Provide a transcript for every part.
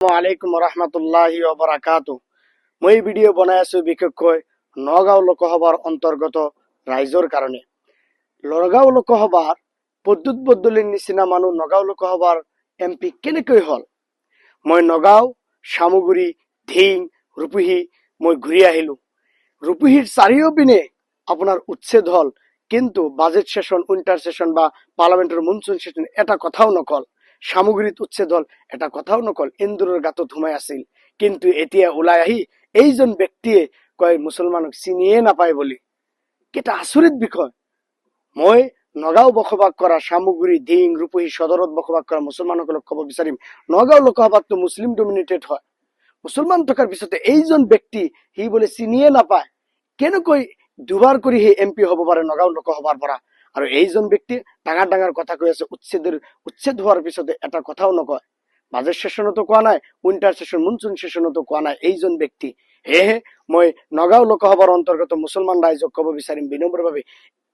আলাইকুম ৰহমতুল্লাহি ওবাৰাকাতু। মই ভিডিঅ' বনাই আছো বিশেষকৈ নগাঁও লোকসভাৰ অন্তৰ্গত ৰাইজৰ কাৰণে। নগাঁও লোকসভাৰ পদ্যুৎ বদলিৰ নিচিনা মানুহ নগাঁও লোকসভাৰ MP কেনেকৈ হল? মই নগাঁও, চামগুৰি, ধিং, ৰূপহী মই ঘূৰি আহিলো। ৰূপহীৰ চাৰিওপিনে আপোনাৰ উচ্ছেদ হল, কিন্তু বাজেট সেশন, উইন্টার সেশন বা পার্লামেন্টের মনসুন সেশন এটা কথাও নকল। সামগ্রীত উচ্ছেদ হল, এটা কথাও নকল। ইন্দুৰৰ গাঁতত সোমাই আছিল, কিন্তু এতিয়া ওলাই আহি এইজন ব্যক্তিয়ে কয় মুছলমানক চিনিয়ে নাপায় বুলি। কেটা আচৰিত বিষয়। মই নগাঁও বসবাস কৰা, সামগুৰি, ধিং, ৰূপহী সদৰত বসবাস কৰা মুছলমানসকলক ক'ব বিচাৰিম, নগাঁও লোকসভাতো মুছলিম ডমিনেটেড হয়। মুছলমান থকাৰ পিছতে এইজন ব্যক্তি সি বোলে চিনিয়ে নাপায়। কেনেকৈ দুবাৰ কৰি সেই MP হ'ব পাৰে নগাঁও লোকসভাৰ পৰা? আৰু এইজন ব্যক্তি ডাঙৰ ডাঙৰ কথা কৈ আছে। উচ্ছেদ হোৱাৰ পিছতে এটা কথাও নকয়। বাজেট সেশনতো কোৱা নাই, উইন্টাৰ সেশন, মনসুন সেশনতো কোৱা নাই এইজন ব্যক্তি। সেয়েহে মই নগাঁও লোকসভাৰ অন্তৰ্গত মুছলমান ৰাইজক ক'ব বিচাৰিম বিনম্ৰভাৱে,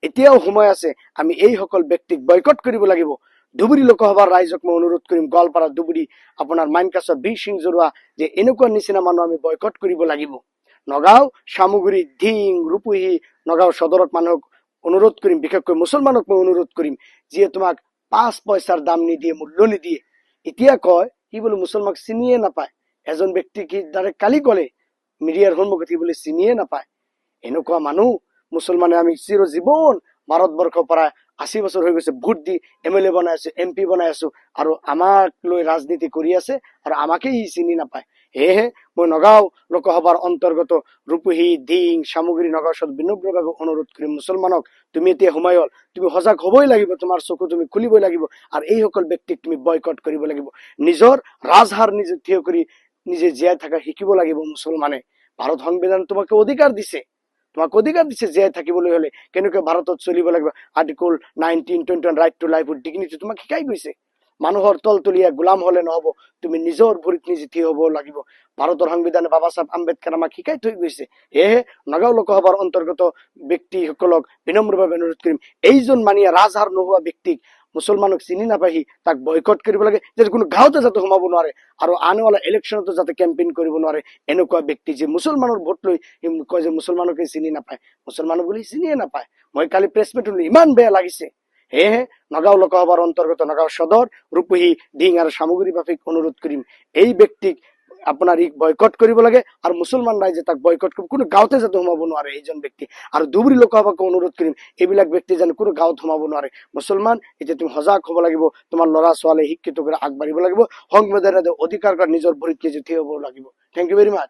এতিয়াও সময় আছে। আমি এইসকল ব্যক্তিক বয়কট কৰিব লাগিব। ধুবুৰী লোকসভাৰ ৰাইজক মই অনুৰোধ কৰিম, গোৱালপাৰা, ধুবুৰী, আপোনাৰ মাইনকাছৰ বীৰ সিং জৰুৱা, যে এনেকুৱা নিচিনা মানুহ আমি বয়কট কৰিব লাগিব। নগাঁও, চামগুৰি, ধিং, ৰূপহী, নগাঁও সদৰত মানুহক অনুৰোধ কৰিম, বিশেষকৈ মুছলমানক মই অনুৰোধ কৰিম, যিয়ে তোমাক 5 পইচাৰ দাম নিদিয়ে, মূল্য নিদিয়ে, এতিয়া কয় সি বোলে মুছলমানক চিনিয়ে নাপায়। এজন ব্যক্তি কি ডাইৰেক্ট কালি ক'লে মিডিয়াৰ সন্মুখত সি বোলে চিনিয়ে নাপায়। এনেকুৱা মানুহ মুছলমানে আমি চিৰ জীৱন ভাৰতবৰ্ষৰ পৰা 80 বছৰ হৈ গৈছে ভোট দি MLA বনাই আছো, MP বনাই আছো, আৰু আমাক লৈ ৰাজনীতি কৰি আছে, আৰু আমাকে ই চিনি নাপায়। সেয়েহে মই নগাঁও লোকসভাৰ অন্তৰ্গত ৰূপহী, ধিং, চামগুৰি, নগাঁও সদৰ বিনম্ৰভাৱে অনুৰোধ কৰিম, মুছলমানক তুমি এতিয়া সময় হ'ল, তুমি সজাগ হ'বই লাগিব, তোমাৰ চকু তুমি খুলিবই লাগিব, আৰু এইসকল ব্যক্তিক তুমি বয়কট কৰিব লাগিব। নিজৰ ৰাজহাৰ নিজে থিয় কৰি নিজে জীয়াই থকা শিকিব লাগিব মুছলমানে। ভাৰত সংবিধান তোমাকে অধিকাৰ দিছে, জীয়াই থাকিবলৈ হলে কেনেকৈ ভাৰতত চলিব লাগিব। Article 19, 21 right to life with dignity তোমাক শিকাই গৈছে। মানুহৰ তলতলীয়া গোলাম হলে নহব, তুমি নিজৰ ভৰিত নিজে থিয় হব লাগিব। ভাৰতৰ সংবিধানে বাবা চাহেব আম্বেদকাৰ আমাক শিকাই থৈ গৈছে। সেয়েহে নগাঁও লোকসভাৰ অন্তৰ্গত ব্যক্তিসকলক বিনম্ৰভাৱে অনুৰোধ কৰিম, এইজন মানিয়া ৰাজহাৰ নোহোৱা ব্যক্তিক, মুছলমানক চিনি নাপাই, তাক বয়কট কৰিব লাগে, যাতে কোনো গাঁৱতে যাতে সোমাব নোৱাৰে, আৰু আনৱালা ইলেকশ্যনতো যাতে কেম্পেইন কৰিব নোৱাৰে। এনেকুৱা ব্যক্তি যে মুছলমানৰ ভোট লৈ কয় যে মুছলমানকে চিনি নাপায়, মুছলমানক বুলি চিনিয়ে নাপায়। মই কালি প্ৰেছ মিট শুনিলো, ইমান বেয়া লাগিছে। সেয়েহে নগাঁও লোকসভাৰ অন্তৰ্গত নগাঁও সদৰ, ৰূপহী, ধিং আৰু সামগ্ৰীবাসীক অনুৰোধ কৰিম, এই ব্যক্তিক আপোনাৰ বয়কট কৰিব লাগে, আৰু মুছলমান ৰাইজে তাক বয়কট কৰিব, কোনো গাঁৱতে যাতে সোমাব নোৱাৰে এইজন ব্যক্তি। আৰু ধুবুৰী লোকসভাক অনুৰোধ কৰিম, এইবিলাক ব্যক্তি যেন কোনো গাঁৱত সোমাব নোৱাৰে। মুছলমান, এতিয়া তুমি সজাগ হ'ব লাগিব, তোমাৰ ল'ৰা ছোৱালী শিক্ষিত কৰি আগবাঢ়িব লাগিব, সংবিধানৰ অধিকাৰ নিজৰ ভৰিত নিজে থিয় হ'ব লাগিব। Thank you very much.